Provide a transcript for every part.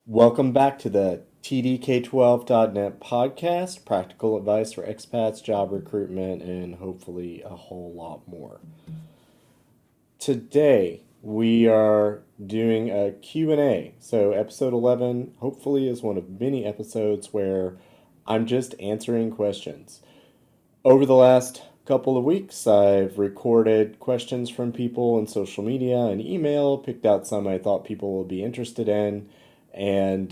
Welcome back to the TDK12.net podcast, practical advice for expats, job recruitment, and hopefully a whole lot more. Today, we are doing a Q&A. So episode 11 hopefully is one of many episodes where I'm just answering questions. Over the last couple of weeks, I've recorded questions from people on social media and email, picked out some I thought people would be interested in, and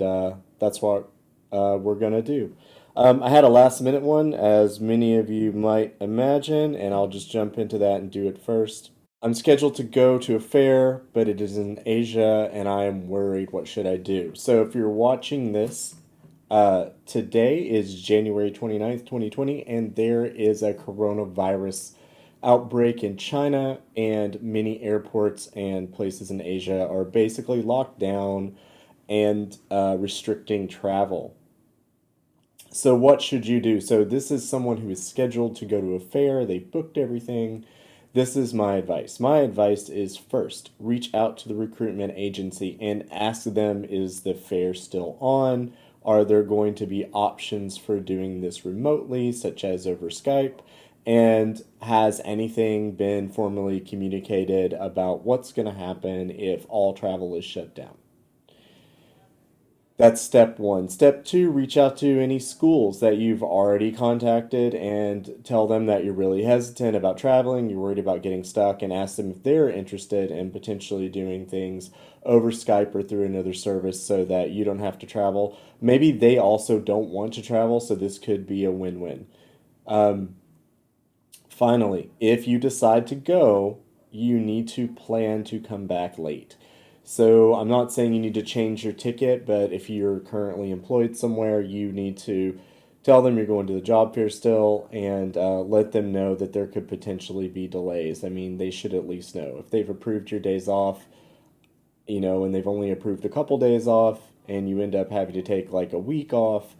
that's what we're going to do. I had a last minute one, as many of you might imagine, and I'll just jump into that and do it first. I'm scheduled to go to a fair, but it is in Asia, and I am worried. What should I do? So if you're watching this, today is January 29th, 2020, and there is a coronavirus outbreak in China, and many airports and places in Asia are basically locked down and restricting travel. So, what should you do? So, this is someone who is scheduled to go to a fair, they booked everything. This is my advice. My advice is first, reach out to the recruitment agency and ask them, is the fair still on? Are there going to be options for doing this remotely, such as over Skype? And has anything been formally communicated about what's going to happen if all travel is shut down? That's step one. Step two, reach out to any schools that you've already contacted and tell them that you're really hesitant about traveling, you're worried about getting stuck, and ask them if they're interested in potentially doing things over Skype or through another service so that you don't have to travel. Maybe they also don't want to travel, so this could be a win-win. Finally, if you decide to go, you need to plan to come back late. So I'm not saying you need to change your ticket, but if you're currently employed somewhere, you need to tell them you're going to the job fair still and let them know that there could potentially be delays. I mean, they should at least know. If they've approved your days off, and they've only approved a couple days off, and you end up having to take like a week off,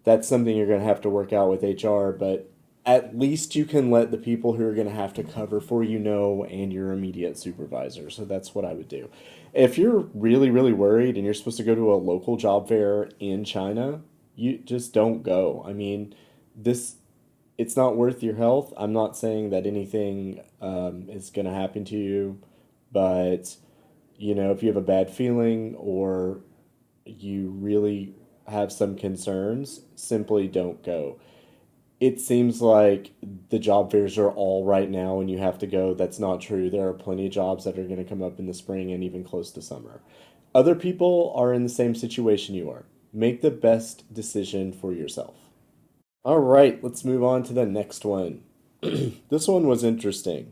that's something you're going to have to work out with HR, but at least you can let the people who are going to have to cover for you know and your immediate supervisor. So that's what I would do. If you're really, really worried and you're supposed to go to a local job fair in China, you just don't go. I mean, this it's not worth your health. I'm not saying that anything is going to happen to you, but if you have a bad feeling or you really have some concerns, simply don't go. It seems like the job fairs are all right now and you have to go. That's not true. There are plenty of jobs that are going to come up in the spring and even close to summer. Other people are in the same situation you are. Make the best decision for yourself. All right, let's move on to the next one. This one was interesting.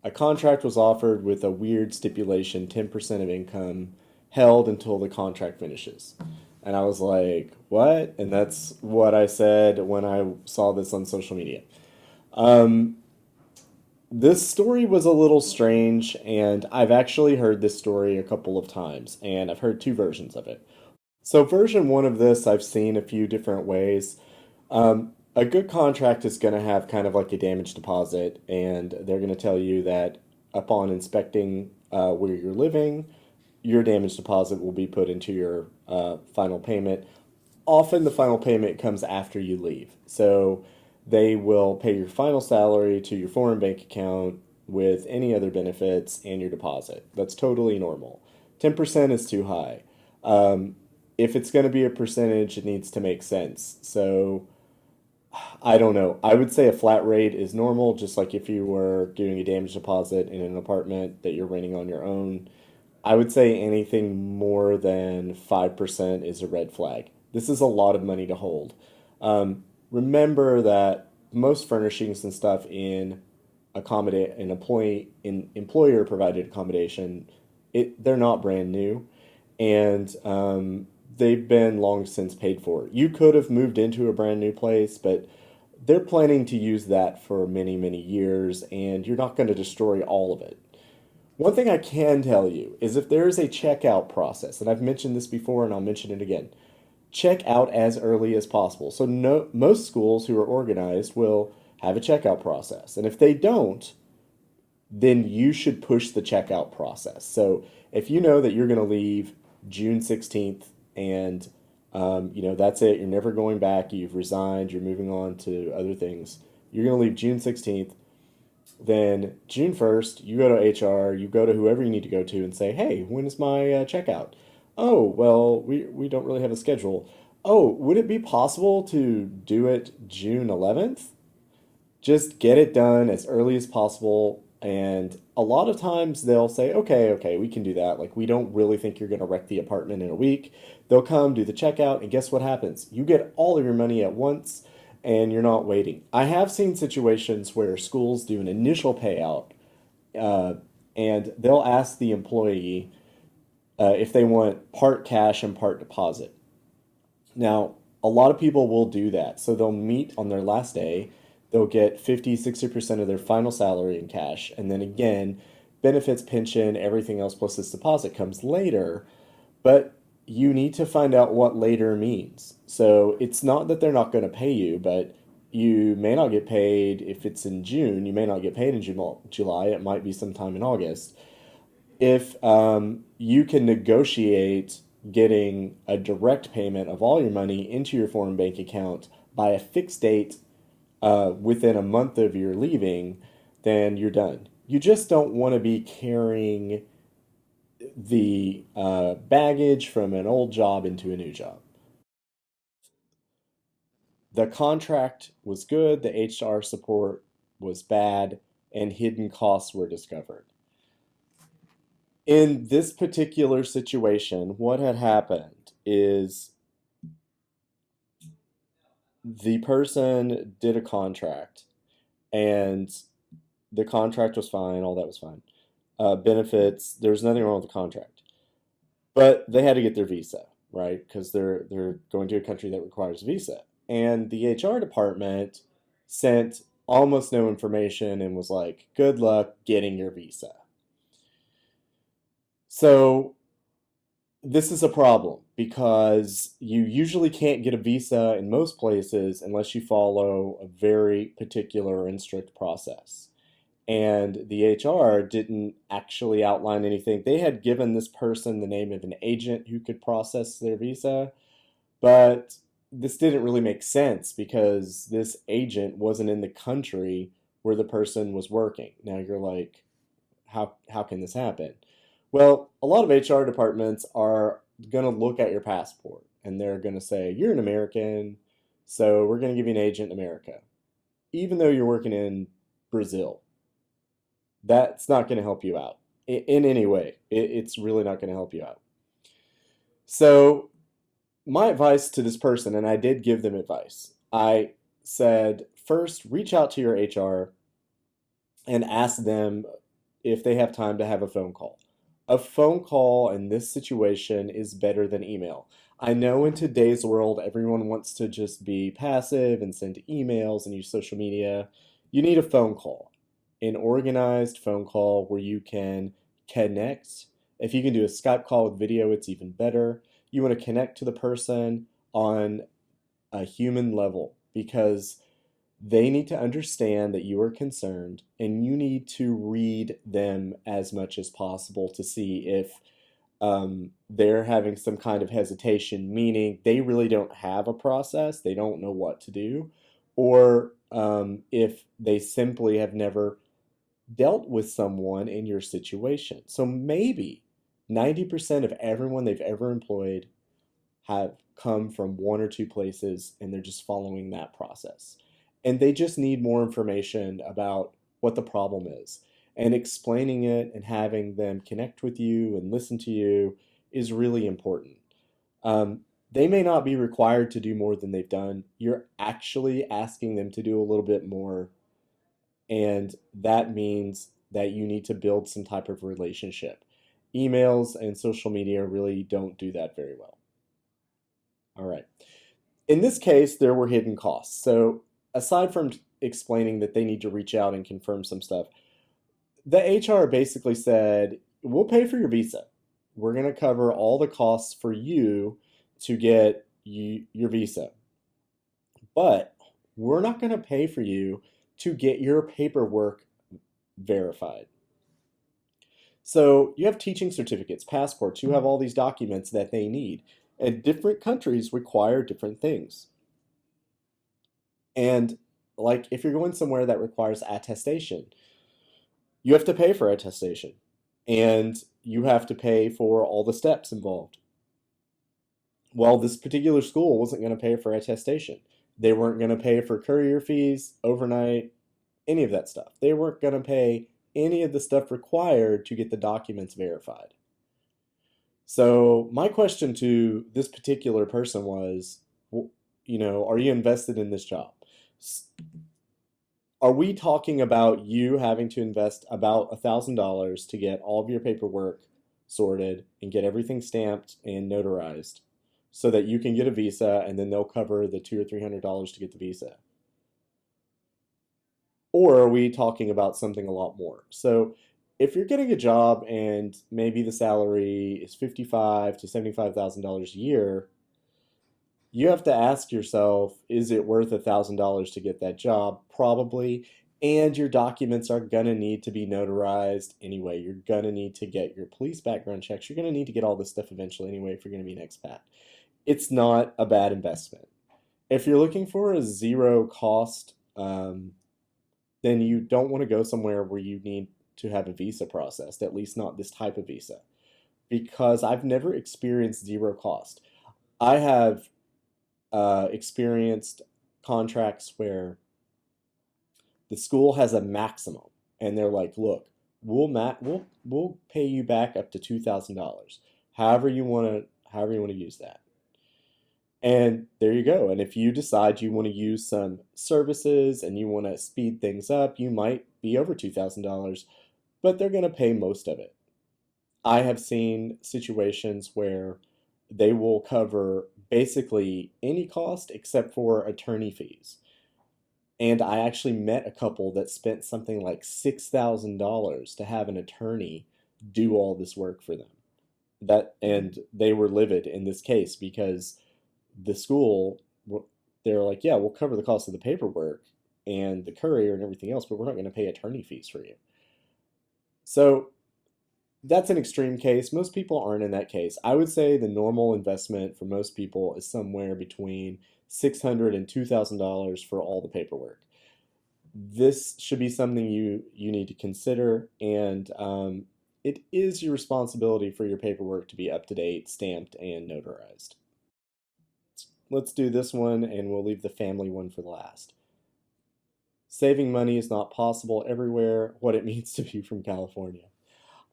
A contract was offered with a weird stipulation, 10% of income held until the contract finishes. And I was like, what? And that's what I said when I saw this on social media. This story was a little strange, and I've actually heard this story a couple of times, and I've heard two versions of it. So, version one of this, I've seen a few different ways. A good contract is going to have kind of like a damage deposit, and they're going to tell you that upon inspecting where you're living, your damage deposit will be put into your final payment. Often the final payment comes after you leave. So they will pay your final salary to your foreign bank account with any other benefits and your deposit. That's totally normal. 10% is too high. If it's going to be a percentage, it needs to make sense. So I don't know. I would say a flat rate is normal, just like if you were doing a damage deposit in an apartment that you're renting on your own. I would say anything more than 5% is a red flag. This is a lot of money to hold. Remember that most furnishings and stuff in employer provided accommodation, they're not brand new, and they've been long since paid for. You could have moved into a brand new place, but they're planning to use that for many, many years, and you're not going to destroy all of it. One thing I can tell you is if there is a checkout process, and I've mentioned this before and I'll mention it again, check out as early as possible. So most schools who are organized will have a checkout process. And if they don't, then you should push the checkout process. So if you know that you're going to leave June 16th, and that's it. You're never going back. You've resigned. You're moving on to other things. You're going to leave June 16th. Then June 1st, you go to HR, you go to whoever you need to go to and say, hey, when is my checkout? Oh, well, we don't really have a schedule. Oh, would it be possible to do it June 11th? Just get it done as early as possible. And a lot of times they'll say, okay, okay, we can do that. Like, we don't really think you're going to wreck the apartment in a week. They'll come, do the checkout, and guess what happens? You get all of your money at once and you're not waiting. I have seen situations where schools do an initial payout uh, and they'll ask the employee if they want part cash and part deposit. Now, a lot of people will do that. So they'll meet on their last day, they'll get 50, 60% of their final salary in cash. And then again, benefits, pension, everything else plus this deposit comes later. But you need to find out what later means. So it's not that they're not going to pay you, but you may not get paid if it's in June. You may not get paid in July. It might be sometime in August. If you can negotiate getting a direct payment of all your money into your foreign bank account by a fixed date within a month of your leaving, then you're done. You just don't want to be carrying the baggage from an old job into a new job. The contract was good, the HR support was bad, and hidden costs were discovered. In this particular situation, what had happened is the person did a contract and the contract was fine, all that was fine. Benefits, there was nothing wrong with the contract. But they had to get their visa, right? Because they're going to a country that requires a visa. And the HR department sent almost no information and was like, "Good luck getting your visa." So this is a problem because you usually can't get a visa in most places unless you follow a very particular and strict process. And the HR didn't actually outline anything. They had given this person the name of an agent who could process their visa, but this didn't really make sense because this agent wasn't in the country where the person was working. Now you're like, how can this happen? Well, a lot of HR departments are going to look at your passport and they're going to say, you're an American, so we're going to give you an agent in America, even though you're working in Brazil. That's not going to help you out in any way. It's really not going to help you out. So, my advice to this person, and I did give them advice, I said, first, reach out to your HR and ask them if they have time to have a phone call. A phone call in this situation is better than email. I know in today's world, everyone wants to just be passive and send emails and use social media. You need a phone call, an organized phone call where you can connect. If you can do a Skype call with video, it's even better. You want to connect to the person on a human level because they need to understand that you are concerned and you need to read them as much as possible to see if they're having some kind of hesitation, meaning they really don't have a process, they don't know what to do, or if they simply have never dealt with someone in your situation. So maybe 90% of everyone they've ever employed have come from one or two places and they're just following that process. And they just need more information about what the problem is. And explaining it and having them connect with you and listen to you is really important. They may not be required to do more than they've done. You're actually asking them to do a little bit more. And that means that you need to build some type of relationship. Emails and social media really don't do that very well. All right. In this case, there were hidden costs. So, aside from explaining that they need to reach out and confirm some stuff, the HR basically said, we'll pay for your visa. We're going to cover all the costs for you to get your visa. But we're not going to pay for you to get your paperwork verified. So you have teaching certificates, passports, you have all these documents that they need. And different countries require different things. And like if you're going somewhere that requires attestation, you have to pay for attestation. And you have to pay for all the steps involved. Well, this particular school wasn't going to pay for attestation. They weren't going to pay for courier fees, overnight, any of that stuff. They weren't going to pay any of the stuff required to get the documents verified. So, my question to this particular person was, are you invested in this job? Are we talking about you having to invest about $1,000 to get all of your paperwork sorted and get everything stamped and notarized so that you can get a visa and then they'll cover the $200 or $300 to get the visa? Or are we talking about something a lot more? So if you're getting a job and maybe the salary is $55,000 to $75,000 a year, you have to ask yourself, is it worth $1,000 to get that job? Probably. And your documents are going to need to be notarized anyway. You're going to need to get your police background checks. You're going to need to get all this stuff eventually anyway if you're going to be an expat. It's not a bad investment. If you're looking for a zero cost, then you don't want to go somewhere where you need to have a visa processed, at least not this type of visa, because I've never experienced zero cost. I have experienced contracts where the school has a maximum, and they're like, "Look, we'll pay you back up to $2,000, however you want to use that." And there you go. And if you decide you want to use some services and you want to speed things up, you might be over $2,000, but they're going to pay most of it. I have seen situations where they will cover basically any cost except for attorney fees. And I actually met a couple that spent something like $6,000 to have an attorney do all this work for them. And they were livid in this case because the school, they're like, yeah, we'll cover the cost of the paperwork and the courier and everything else, but we're not going to pay attorney fees for you. So that's an extreme case. Most people aren't in that case. I would say the normal investment for most people is somewhere between $600 and $2,000 for all the paperwork. This should be something you need to consider, and it is your responsibility for your paperwork to be up to date, stamped, and notarized. Let's do this one, and we'll leave the family one for the last. Saving money is not possible everywhere. What it means to be from California.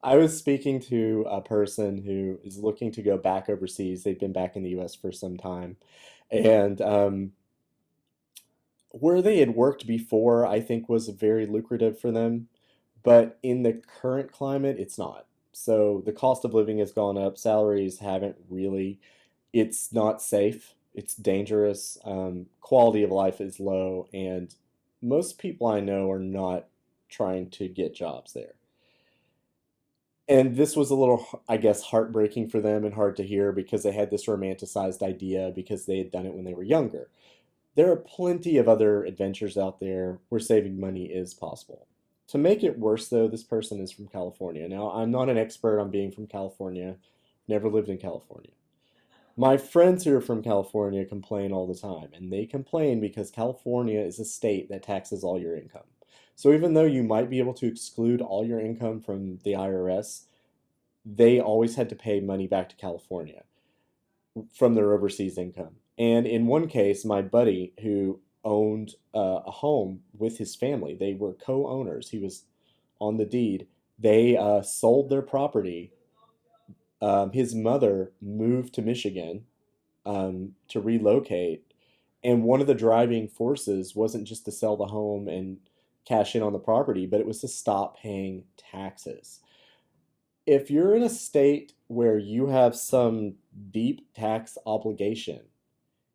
I was speaking to a person who is looking to go back overseas. They've been back in the US for some time. And where they had worked before, I think, was very lucrative for them. But in the current climate, it's not. So the cost of living has gone up. Salaries haven't really. It's not safe. It's dangerous. Quality of life is low. And most people I know are not trying to get jobs there. And this was a little, I guess, heartbreaking for them and hard to hear because they had this romanticized idea because they had done it when they were younger. There are plenty of other adventures out there where saving money is possible. To make it worse, though, this person is from California. Now, I'm not an expert on being from California, never lived in California. My friends who are from California complain all the time, and they complain because California is a state that taxes all your income. So even though you might be able to exclude all your income from the IRS, they always had to pay money back to California from their overseas income. And in one case, my buddy who owned a home with his family, they were co-owners. He was on the deed. They sold their property. His mother moved to Michigan to relocate. And one of the driving forces wasn't just to sell the home and cash in on the property, but it was to stop paying taxes. If you're in a state where you have some deep tax obligation,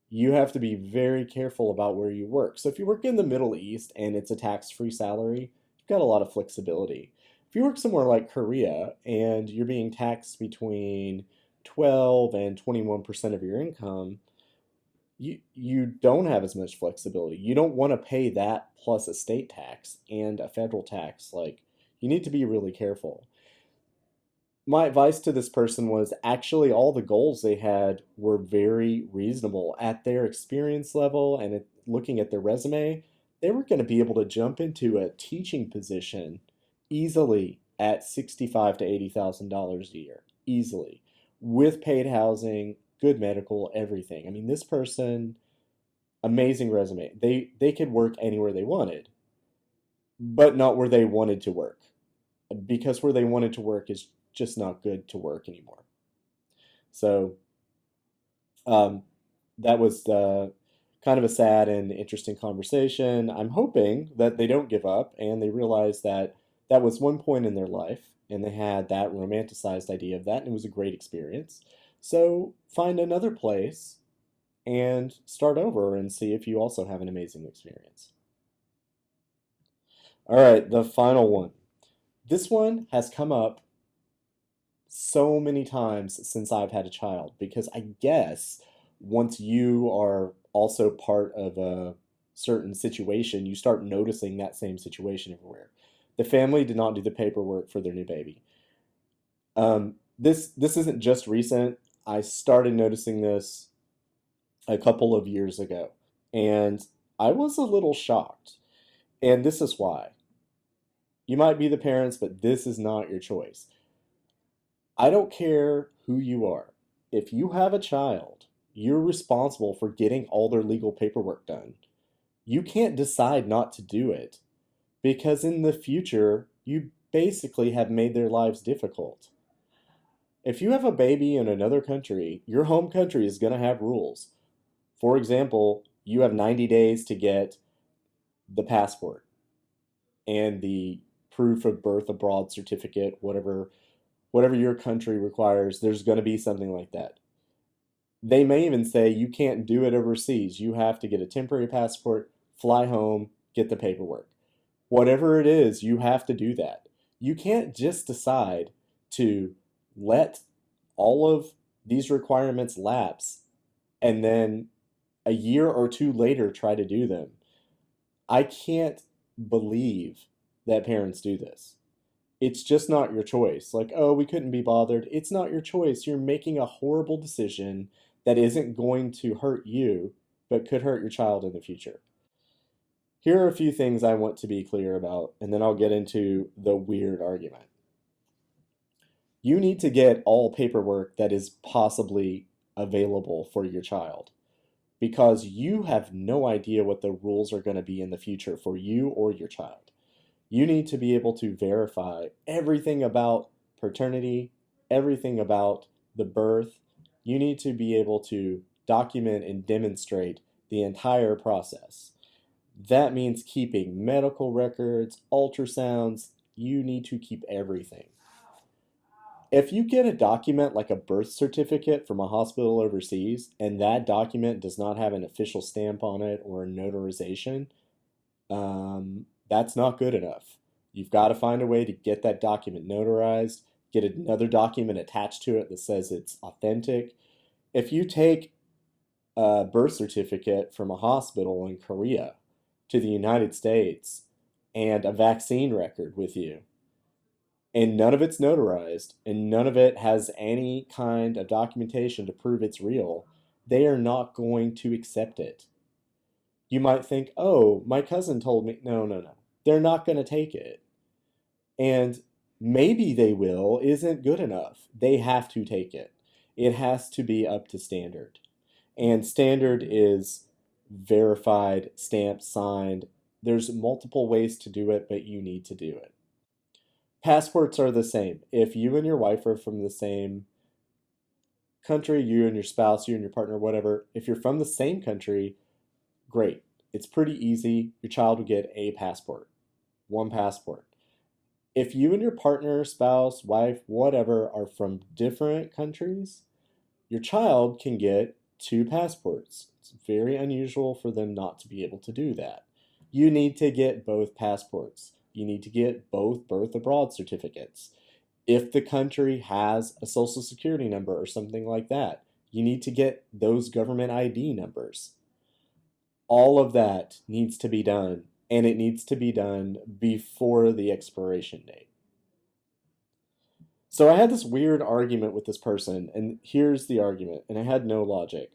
you have to be very careful about where you work. So if you work in the Middle East and it's a tax-free salary, you've got a lot of flexibility. If you work somewhere like Korea and you're being taxed between 12 and 21% of your income, you don't have as much flexibility. You don't want to pay that plus a state tax and a federal tax. Like, you need to be really careful. My advice to this person was actually all the goals they had were very reasonable at their experience level and looking at their resume. They were going to be able to jump into a teaching position easily at 65 to $80,000 a year, easily, with paid housing, good medical, everything. I mean, this person, amazing resume. They could work anywhere they wanted, but not where they wanted to work, because where they wanted to work is just not good to work anymore. So um, that was kind of a sad and interesting conversation. I'm hoping that they don't give up and they realize that that was one point in their life and they had that romanticized idea of that and it was a great experience. So find another place and start over and see if you also have an amazing experience. All right, the final one. This one has come up so many times since I've had a child because I guess once you are also part of a certain situation, you start noticing that same situation everywhere. The family did not do the paperwork for their new baby. This isn't just recent. I started noticing this a couple of years ago, and I was a little shocked. And this is why. You might be the parents, but this is not your choice. I don't care who you are. If you have a child, you're responsible for getting all their legal paperwork done. You can't decide not to do it because in the future, you basically have made their lives difficult. If you have a baby in another country, your home country is going to have rules. For example, you have 90 days to get the passport and the proof of birth abroad certificate, whatever your country requires, there's going to be something like that. They may even say you can't do it overseas. You have to get a temporary passport, fly home, get the paperwork. Whatever it is, you have to do that. You can't just decide to let all of these requirements lapse and then a year or two later try to do them. I can't believe that parents do this. It's just not your choice. Like, oh, we couldn't be bothered. It's not your choice. You're making a horrible decision that isn't going to hurt you, but could hurt your child in the future. Here are a few things I want to be clear about, and then I'll get into the weird argument. You need to get all paperwork that is possibly available for your child because you have no idea what the rules are going to be in the future for you or your child. You need to be able to verify everything about paternity, everything about the birth. You need to be able to document and demonstrate the entire process. That means keeping medical records, ultrasounds. You need to keep everything. If you get a document like a birth certificate from a hospital overseas and that document does not have an official stamp on it or a notarization, that's not good enough. You've got to find a way to get that document notarized, get another document attached to it that says it's authentic. If you take a birth certificate from a hospital in Korea to the United States and a vaccine record with you, and none of it's notarized, and none of it has any kind of documentation to prove it's real, they are not going to accept it. You might think, oh, my cousin told me. No, no, no. They're not going to take it. And maybe they will isn't good enough. They have to take it. It has to be up to standard. And standard is verified, stamped, signed. There's multiple ways to do it, but you need to do it. Passports are the same. If you and your wife are from the same country, you and your spouse, you and your partner, whatever, if you're from the same country, great. It's pretty easy. Your child will get a passport, one passport. If you and your partner, spouse, wife, whatever are from different countries, your child can get two passports. It's very unusual for them not to be able to do that. You need to get both passports. You need to get both birth abroad certificates. If the country has a social security number or something like that, you need to get those government ID numbers. All of that needs to be done, and it needs to be done before the expiration date. So I had this weird argument with this person, and here's the argument, and it had no logic.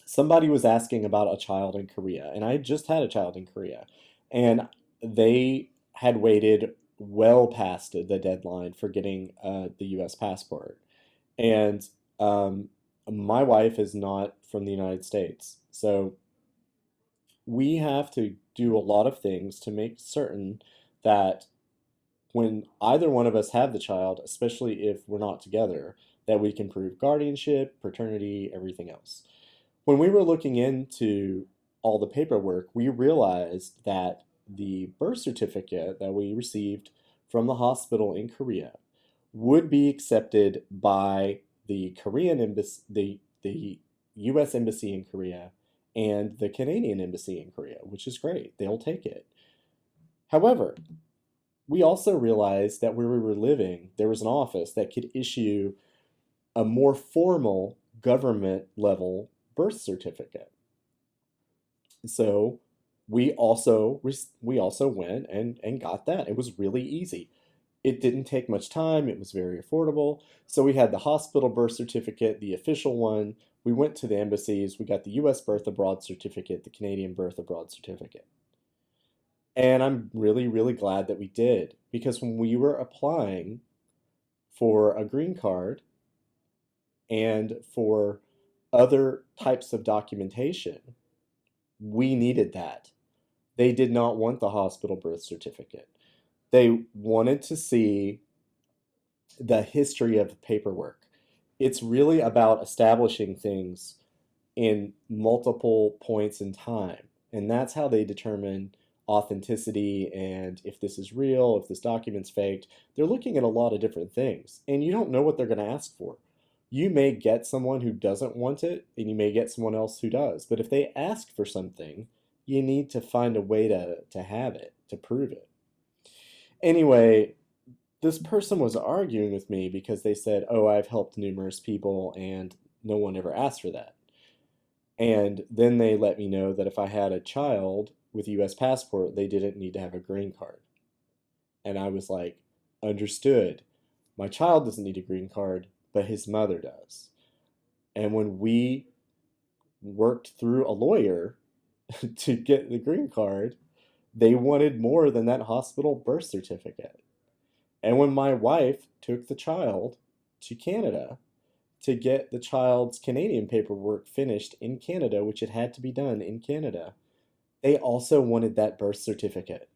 Somebody was asking about a child in Korea, and I just had a child in Korea, and they had waited well past the deadline for getting the U.S. passport. And um, my wife is not from the United States, so we have to do a lot of things to make certain that when either one of us have the child, especially if we're not together, that we can prove guardianship, paternity, everything else. When we were looking into all the paperwork, we realized that the birth certificate that we received from the hospital in Korea would be accepted by the Korean embassy, the U.S. embassy in Korea, and the Canadian embassy in Korea, which is great. They'll take it. However, we also realized that where we were living, there was an office that could issue a more formal government level birth certificate. So we also went and got that. It was really easy. It didn't take much time. It was very affordable. So we had the hospital birth certificate, the official one. We went to the embassies. We got the US birth abroad certificate, the Canadian birth abroad certificate. And I'm really, really glad that we did because when we were applying for a green card and for other types of documentation, we needed that. They did not want the hospital birth certificate. They wanted to see the history of the paperwork. It's really about establishing things in multiple points in time. And that's how they determine authenticity and if this is real, if this document's faked. They're looking at a lot of different things, and you don't know what they're going to ask for. You may get someone who doesn't want it, and you may get someone else who does. But if they ask for something, you need to find a way to have it, to prove it. Anyway, this person was arguing with me because they said, "Oh, I've helped numerous people and no one ever asked for that." And then they let me know that if I had a child with a US passport, they didn't need to have a green card. And I was like, understood. My child doesn't need a green card, but his mother does. And when we worked through a lawyer to get the green card, they wanted more than that hospital birth certificate. And when my wife took the child to Canada to get the child's Canadian paperwork finished in Canada, which it had to be done in Canada, they also wanted that birth certificate.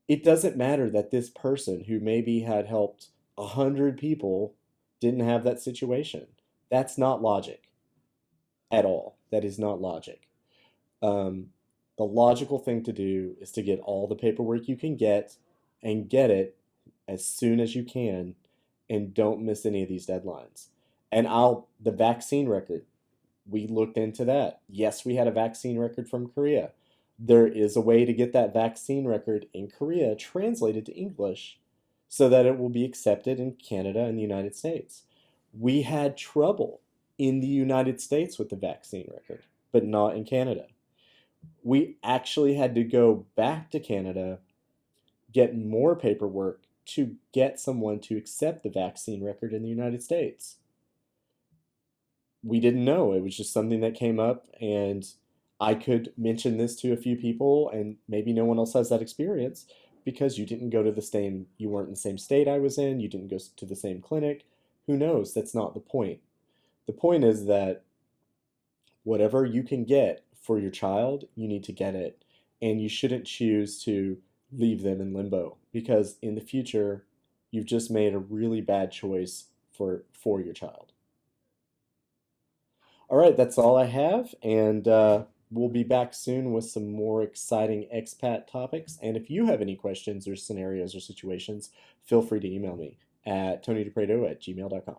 It doesn't matter that this person who maybe had helped 100 people didn't have that situation. That's not logic at all. That is not logic. Um, the logical thing to do is to get all the paperwork you can get and get it as soon as you can and don't miss any of these deadlines. And the vaccine record, we looked into that. Yes, we had a vaccine record from Korea. There is a way to get that vaccine record in Korea translated to English so that it will be accepted in Canada and the United States. We had trouble in the United States with the vaccine record, but not in Canada. We actually had to go back to Canada, get more paperwork to get someone to accept the vaccine record in the United States. We didn't know. It was just something that came up, and I could mention this to a few people, and maybe no one else has that experience because you weren't in the same state I was in, you didn't go to the same clinic. Who knows? That's not the point. The point is that whatever you can get for your child, you need to get it, and you shouldn't choose to leave them in limbo because in the future, you've just made a really bad choice for your child. All right, that's all I have, and we'll be back soon with some more exciting expat topics. And if you have any questions or scenarios or situations, feel free to email me at tonydepredo@gmail.com.